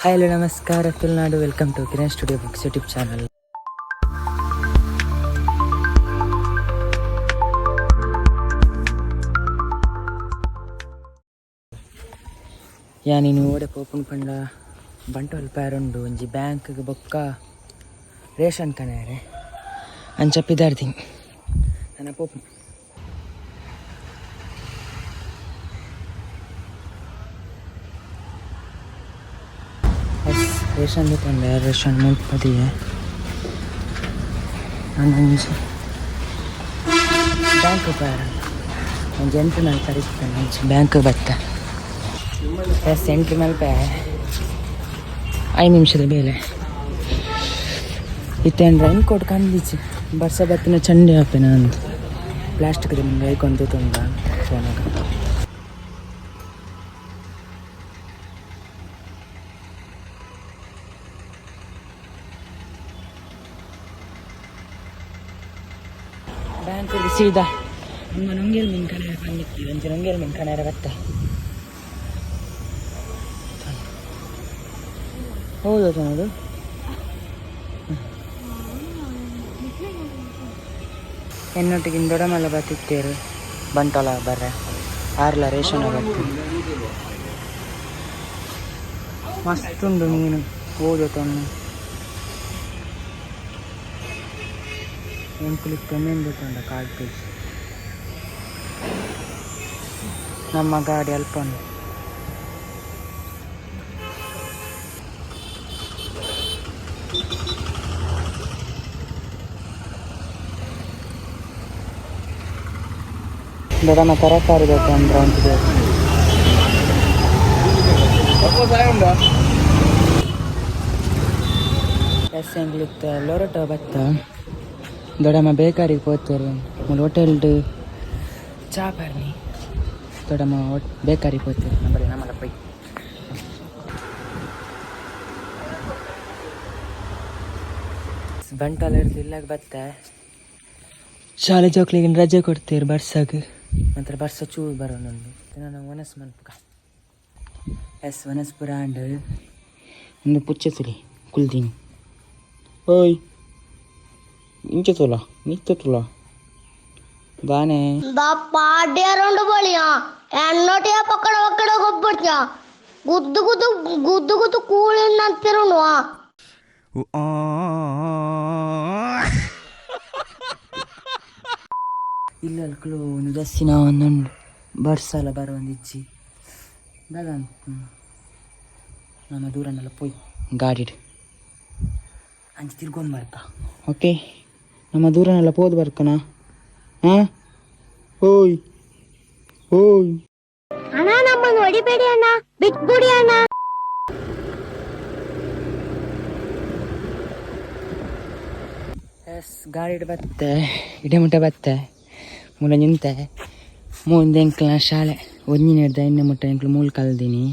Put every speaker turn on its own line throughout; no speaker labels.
Hi hello ನಮಸ್ಕಾರ Tulunadu. Welcome to Kiran studio books YouTube channel. ನೀನು ಓಡೆ ಪೋಪುನ್ ಪಂಡ ಬಂಟೋಲ್ ಪ್ಯಾರುಂಡು ಒಂಜಿ ಬ್ಯಾಂಕ್ಗೆ ಬೊಕ್ಕ ರೇಷನ್ ಕನೆಯರೆ ಅಂಚ ಪಿದಾರ್ದಿಂಗ್ ನನ್ನ ಪೋಪು ರೇಷನ್ ತಗೊಂಡೆ. ರೇಷನ್ ಮುಲ್ಪದಿಯೆ ನಾನೊಂಜಿ ಬ್ಯಾಂಕ್ ಪ್ಯಾರ ಒಂಜಿ ಎಂಟ್ರಿ ಮೇಲೆ ಕರಿಸ್ತೇನೆ. ಒಂಜಿ ಬ್ಯಾಂಕ್ ಬತ್ತ ಎಂಟ್ರಿ ಮಲ್ಪೆ 5 ನಿಮಿಷದ ಬೇಲೆ ಇತ್ತೇನು ರೈನ್ ಕೋಟ್ ಕಂದಿಚ್ಚಿ ಬರ್ಸ ಬತ್ತಿನ ಚಂಡಿ ಹಾಪೇನ ಅಂದು ಪ್ಲಾಸ್ಟಿಕ್ ಮುಂದೆ ಐಕೊಂತ ತುಂಬ ಫೋನಾಗ ಬ್ಯಾಂಕ್ ಸೀದಾ ನಮ್ಮ ನೊಂಗೇಲ್ ಮೀನು ಕನೆಯರ ಬಂದಿತ್ತು. ಒಂಚು ನೊಂಗೇಲ್ ಮೀನು ಕನೆಯರ ಬತ್ತೆ ಹೌದು ನೋಡು. ಎನ್ನೊಟ್ಟಿಗೆ ದೊಡ್ಡಮಲ್ಲ ಬತ್ತಿತ್ತೇರು ಬಂಟೋಲ ಬರ್ರೆ ಆರ್ಲ ರೇಷನ್ ಬತ್ತು ಮಸ್ತುಂಡು ಮೀನು ಓದು ತೊನ್ನು ಎಂಕುಲಿಗೆ ತೊಂದು ತೊಂಡ ಕಾಲು ಪೀಸ್. ನಮ್ಮ ಗಾಡಿ ಅಲ್ಪ ದೊಡ್ಡಮ್ಮ ತರಕಾರಿ ಬೇಕಂದ್ರೆ ಅಂತಿದೆ. ಎಸ್ ಎಂಗ್ಲಿತ್ತು ಲೊರಟ ಬತ್ತ ದೊಡ್ಡಮ್ಮ ಬೇಕಾರಿಗೆ ಹೋಗ್ತಾರೆ. ಹೋಟೆಲ್ಡು ಚಾ ಬರ್ನಿ ದೊಡ್ಡಮ್ಮ ಬೇಕಾರಿಗೆ ಹೋಗ್ತಾರೆ. ನಂಬರಿ ನಮ್ಮಲ್ಲ ಪೈ ಬಂಟಲ್ಲ ಇಲ್ಲಾಗ ಬತ್ತ ಶಾಲೆ ಚೌಕ್ಲಿಗೆ ರಜೆ ಕೊಡ್ತೀರಿ ಬರ್ಸಾಗ ಮಾತ್ರ ಬರ್ಸ ಚೂರು ಬರೋಣೊಂದು ನಾನು ವನಸ್ ಮನ್ಪಕ ಎಸ್ ವನಸ್ಪುರ ಅಂಡ್ ಒಂದು ಪುಚ್ಚ ತುಳಿ ಕುಲ್ದೀನಿ. ಓಯ್ ಇಂಚೆ ತುಲ ನಿತ್ಯ ತುಲ ದಾನೆ
പാടിയാരോണ്ട് പൊളിയാ എന്നോട്ടിയാ പക്കട പക്കട കൊപ്പിടിച്ചാ ഗുദ്ദു ഗുദ്ദു ഗുദ്ദു ഗുദ്ദു കൂളി നത്തിരുണു
ಇಲ್ಲಲ್ಕಲು ಒಂದು ದಸ್ಸಿನ ಒಂದೊಂದು ಬರ್ಸಲ್ಲ ಬರೋಂದಿಜ್ಜಿ ದಾದ ನಮ್ಮ ದೂರನೆಲ್ಲ ಪೋಯ್ ಗಾಡಿಡು ಅಂಚೆ ತಿರ್ಗೊಂಡು ಬರ್ಕ. ಓಕೆ ನಮ್ಮ ದೂರನೆಲ್ಲ ಪೋದು ಬರ್ಕನ. ಹಾಂ ಓಯ್ ಓಯ್
ಅಣ್ಣ ನಮ್ಮನ್ನು ಹೊಡಿಬೇಡಿ ಅಣ್ಣ, ಬಿಟ್ಬಿಡಿ ಅಣ್ಣ.
ಎಸ್ ಗಾಡಿಡು ಬತ್ತೆ ಇಡಮುಟ ಬತ್ತೆ ಮೂಲ ನಿಂತೆ ಮುಂದೆ ಎಂಕ್ಲ ಶಾಲೆ ಒಂದಿನ ಹಿಡ್ದ ಇನ್ನೆ ಮುಟ್ಟ ಎಂಕ್ಲು ಮೂಲ ಕಲ್ದೀನಿ.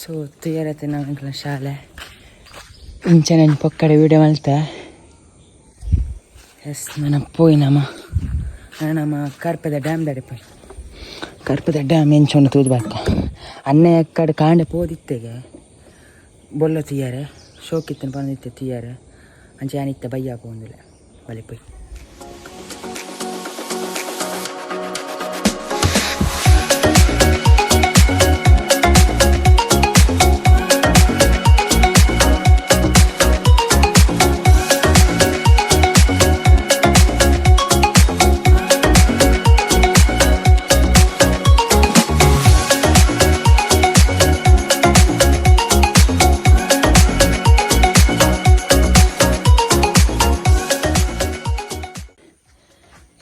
ಸೊ ತುಯ್ಯರತ್ತೆ ನಮ್ಮ ಶಾಲೆ ಇಂಚೆ ನನ್ನ ಪಕ್ಕಡೆ ವೀಡಿಯೋ ಮಲ್ತೆ. ಎಸ್ ನನ್ನ ಪೋಯ್ ನಮ್ಮ ಕರ್ಪದ ಡ್ಯಾಮ್ ದಡೆ ಪೋಯ್ ಕರ್ಪದ ಡ್ಯಾಮ್ ಎಂಚೊಂಡು ತೂದ್ಬಾರ್ಕ ಅನ್ನೆ ಕಡೆ ಕಾಂಡೆ ಪೋದಿತ್ತೆಗೆ ಬೊಲ್ಲ ತೀಯಾರೆ ಶೋಕಿತ್ತನ ಬಂದಿತ್ತೆ ತೀಯಾರೆ ಅಂಚೆ ಯಾನಿತ್ತೆ ಬೈಯಾಕ ಒಂದಿಲ್ಲ ಒಲೆ ಪೋಯ್.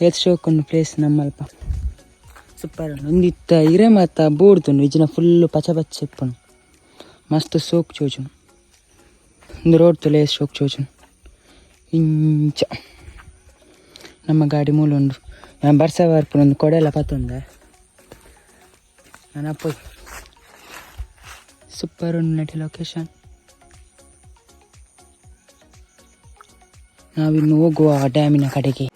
ಏತ್ ಶೋಕೊಂಡು ಪ್ಲೇಸ್ ನಮ್ಮಲ್ಪ ಸೂಪರ್ ಒಂದಿತ್ತ ಇರೆ ಮಾತ ಬೋಡ್ತುಂಡು ಇಜ್ಜಿನ ಫುಲ್ಲು ಪಚ ಪಚ್ಚ ಇಪ್ಪುಂಡು ಮಸ್ತ್ ಸೋಕ್ ಚೋಚುನು ಒಂದು ರೋಡ್ ತುಲೆ ಶೋಕ್ ಚೋಚುನು ಇಂಚ ನಮ್ಮ ಗಾಡಿ ಮೂಲ ಉಂಡು ನಾನು ಬರ್ಸ ಬರ್ಪುನ ಒಂದು ಕೊಡೆಲ್ಲ ಪತ್ತೊಂದೆ ನಾನು ಅಪ್ಪೋಯ್ ಸೂಪರ್ ಉಂಡು ನಟಿ ಲೊಕೇಶನ್. ನಾವಿನ್ನು ಹೋಗುವ ಡ್ಯಾಮಿನ ಕಡೆಗೆ.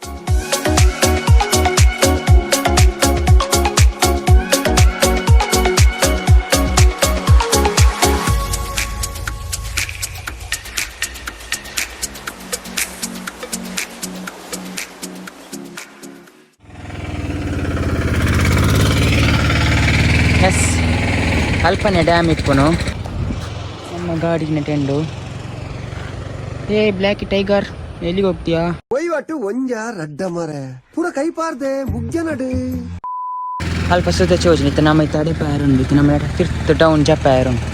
ಎಸ್ ಅಲ್ಪನೆ ಡ್ಯಾಮ್ ಇಟ್ಕೊನು ನಮ್ಮ ಗಾಡಿನ ಟೆಂಡು. ಏ ಬ್ಲ್ಯಾಕ್ ಟೈಗರ್ ಎಲ್ಲಿಗೆ ಹೋಗ್ತೀಯಾ?
ಒಯ್ವಟ್ಟು ಒಂಜ ರಡ್ಡ ಮರೆ ಪೂರ ಕೈ ಪಾರ್ದೆ ಮುಗ್ಯ ನಡು
ಅಲ್ಪ ಸುತ್ತ ಚೋಜ್ ಇತ್ತು ನಮ್ಮ ಇತ್ತಡೆ ಪ್ಯಾರುಂಡು ಇತ್ತು ನಮ್ಮ ತಿರ್ತು ಡೌನ್ ಜಪ್ಪಾರುಂಡು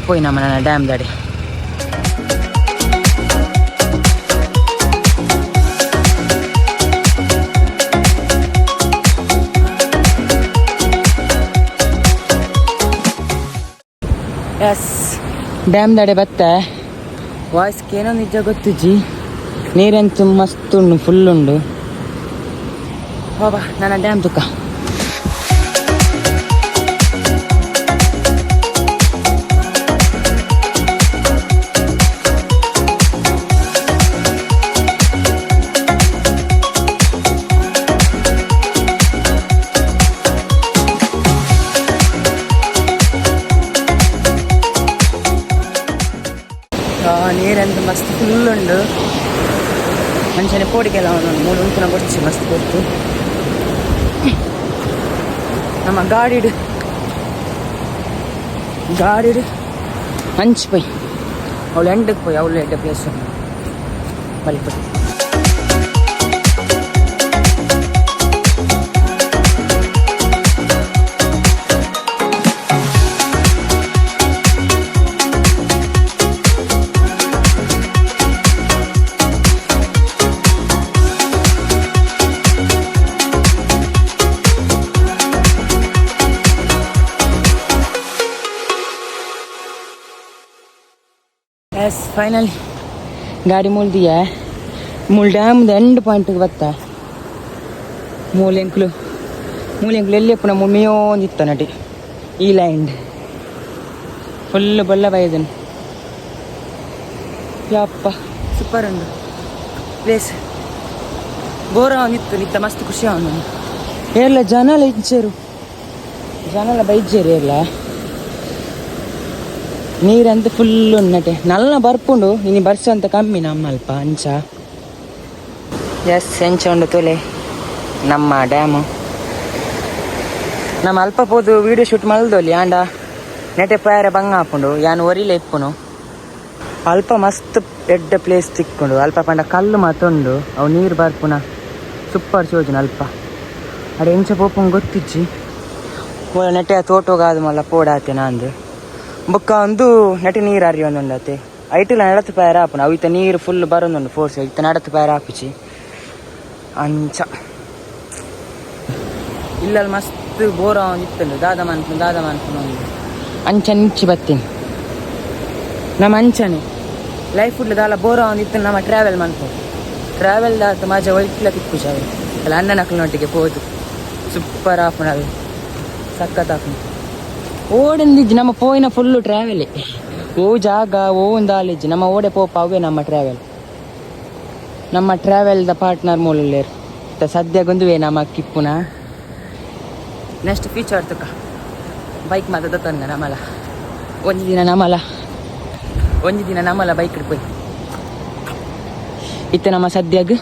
ಪೋಯ್ ನಮ್ಮ ನನ್ನ ಡ್ಯಾಮ್ ದಾಡಿ. ಎಸ್ ಡ್ಯಾಮ್ ದಾಡೆ ಬತ್ತ ವಾಯ್ಸ್ಗೆ ಏನೋ ನಿಜ ಗೊತ್ತುಜ್ಜಿ. ನೀರಂತೂ ಮಸ್ತ್ ಉಂಡು ಫುಲ್ ಉಂಡು. ಬಾಬಾ ನನ್ನ ಡ್ಯಾಮ್ ತುಕ್ಕ ನೀರಂತ ಮಸ್ತ್ ಫುಲ್ ಉಂಡು. ಮಂಚನೆ ಪೋಡಿಗೆಲ್ಲ ಅವನೊಂದು 3 ಉಂಕುನ ಕೊಡ್ಚಿ ಮಸ್ತ್ ಕೊಡ್ತು. ನಮ್ಮ ಗಾಡಿಡು ಹಂಚ್ ಪೈ ಅವಳು ಎಂಡಕ್ಕೆ ಪೋಯ್ ಅವಳು ಎಡ್ಡ ಪ್ಲೇಸು ಬಲ್ಪು. ಎಸ್ ಫೈನಲಿ ಗಾಡಿ ಮೂಲ್ದಿಯ ಮೂಲ್ ಡ್ಯಾಮ್ದು ಎಂಡ್ ಪಾಯಿಂಟಿಗೆ ಬತ್ತ ಮೂಲೆಂಕ್ಲು ಎಲ್ಲಿ ಪುನಃ ಮೇಯೋಂದಿತ್ತ ನಟಿ ಈ ಲ್ಯಾಂಡ್ ಫುಲ್ ಬಲ್ಲ ಬೈದನು. ಯಪ್ಪ ಸೂಪರ್ ಉಂಡು ಪ್ಲೇಸ್. ಬೋರ ಒಂದಿತ್ತು ನಿತ್ತ ಮಸ್ತ್ ಖುಷಿ ಅವನು. ಏರ್ಲ ಜನಲ ಇಜ್ಜೇರು ಜನಲ ಬೈಜ್ಜೇರು ಏರ್ಲ ನೀರಂತ ಫುಲ್ ಉನ್ನಟೆ ನಲ್ಲ ಬರ್ಪುಂಡು ಇನ್ನು ಬರ್ಸ ಅಂತ ಕಮ್ಮಿ ನಮ್ಮ ಅಲ್ಪ ಅಂಚ. ಎಸ್ ಎಂಚ ಉಂಡು ತೊಲೆ ನಮ್ಮ ಡ್ಯಾಮು. ನಮ್ಮ ಅಲ್ಪ ಪೋದು ವೀಡಿಯೋ ಶೂಟ್ ಮಲ್ದೋಲಿ ಆಂಡ ನೆಟೆ ಪ್ಯಾರ ಬಂಗ ಹಾಪುಂಡು ಯಾನು ಒರಿಲೆ ಇಪ್ಪುನು ಅಲ್ಪ ಮಸ್ತ್ ಎಡ್ಡ ಪ್ಲೇಸ್ ತಿಕ್ಕೊಂಡು ಅಲ್ಪ ಪಂಡ ಕಲ್ಲು ಮಾತುಂಡು ಅವು ನೀರು ಬರ್ಪುನ ಸೂಪರ್ ಚೋಜುನ ಅಲ್ಪ ಅಡೆ ಎಂಚ ಪೋಪುಂಗ್ ಗೊತ್ತಿಜ್ಜಿ ನೆಟೆ ತೋಟೋಗಾದ ಮಲ್ಲ ಪೋಡಾತೆ ನಾಂದು ಬೊಕ್ಕ ಒಂದು ನೆಟೆ ನೀರು ಹರಿ ಒಂದುಂಡತೆ ಐಟಿಲ ನಡತ್ತು ಪ್ಯಾರ ಹಾಪುನ ಅವು ಇತ್ತ ನೀರು ಫುಲ್ ಬರೋಂದುಂಡು ಫೋರ್ಸ್ ಇತ್ತ ನಡತ್ತು ಪ್ಯಾರ ಹಾಪಿಚಿ ಅಂಚ ಇಲ್ಲಲ್ಲಿ ಮಸ್ತ್ ಬೋರ ಒಂದಿತ್ತಂಡು ದಾದ ಮನ್ಪುನ ಒಂದು ಅಂಚ ನಿಂಚಿ ಬತ್ತೀನಿ ನಮ್ಮ ಅಂಚನೆ ಲೈಫ್ ಫುಡ್ ದಾಲ ಬೋರ ಒಂದಿತ್ತು ನಮ್ಮ ಟ್ರಾವೆಲ್ ಮನ್ಪುಂಡು ಟ್ರಾವೆಲ್ ದಾತ ಮಜಾ ಒಯ್ತಿಲ್ಲ ತಿಕ್ಕು ಜಾವ ಅಲ್ಲ ಅಣ್ಣನಕ್ಲನೊಟ್ಟಿಗೆ ಹೋದು ಸೂಪರ್ ಹಾಪುಣದು ಸಖತ್ ಹಾಪುಂಡು ಓಡಂದಿಜ್ಜಿ ನಮ್ಮ ಪೋಯಿನ ಫುಲ್ಲು ಟ್ರಾವೆಲೇ ಓ ಜಾಗ ಓ ಒಂದು ಆಲಿಜ್ಜಿ ನಮ್ಮ ಓಡೆ ಪೋಪ ಅವೇ ನಮ್ಮ ಟ್ರಾವೆಲ್ದ ಪಾರ್ಟ್ನರ್ ಮೂಲಲೇರು ಸದ್ಯಗೊಂದುವೆ ನಮ್ಮ ಕಿಪ್ಪುನ ನೆಕ್ಸ್ಟ್ ಫೀಚರ್ ತುಕ ಬೈಕ್ ಮಾತದ ತಂದ ನಮ್ಮಲ ಒಂದು ದಿನ ನಮ್ಮಲ ಬೈಕ್ ಹಿಡ್ಪೋಯ್ ಇತ್ತ ನಮ್ಮ ಸದ್ಯಗ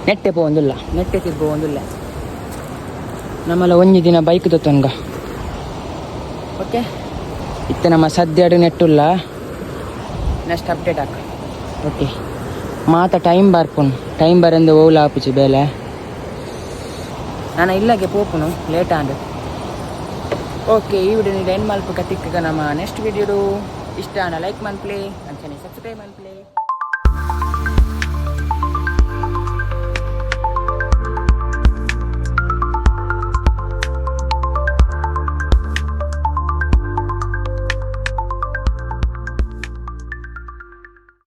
ನೆಟ್ಟೆ ಪೋಂದಿಲ್ಲ ನೆಟ್ಟೆ ತಿರ್ಬೋಂದಿಲ್ಲ ನಮ್ಮಲ ಒಂದು ದಿನ ಬೈಕ್ ದೊತ್ತನ್ಗ ಓಕೆ ಇತ್ತ ನಮ್ಮ ಸದ್ಯಡು ನೆಟ್ಟುಲ್ಲ ನೆಕ್ಸ್ಟ್ ಅಪ್ಡೇಟ್ ಹಾಕ ಓಕೆ ಮಾತ ಟೈಮ್ ಬರಂದು ಓಲ ಆಪುಚಿ ಬೇಲೆ ನಾನು ಇಲ್ಲಾಗೆ ಪೋಪುನು ಲೇಟ್ ಆಂಡ್ ಓಕೆ ಈ ವಿಡಿಯೋ ಎಂಡ್ ಮಲ್ಪ ಕತ್ತಿಕ್ಕ ನಮ್ಮ ನೆಕ್ಸ್ಟ್ ವಿಡಿಯೋಡು ಇಷ್ಟ ಲೈಕ್ ಮನ್ಪ್ಲೇ ಅಂಚನೆ ಸಬ್ಸ್ಕ್ರೈಬ್ ಮನ್ಪ್ಲೇ.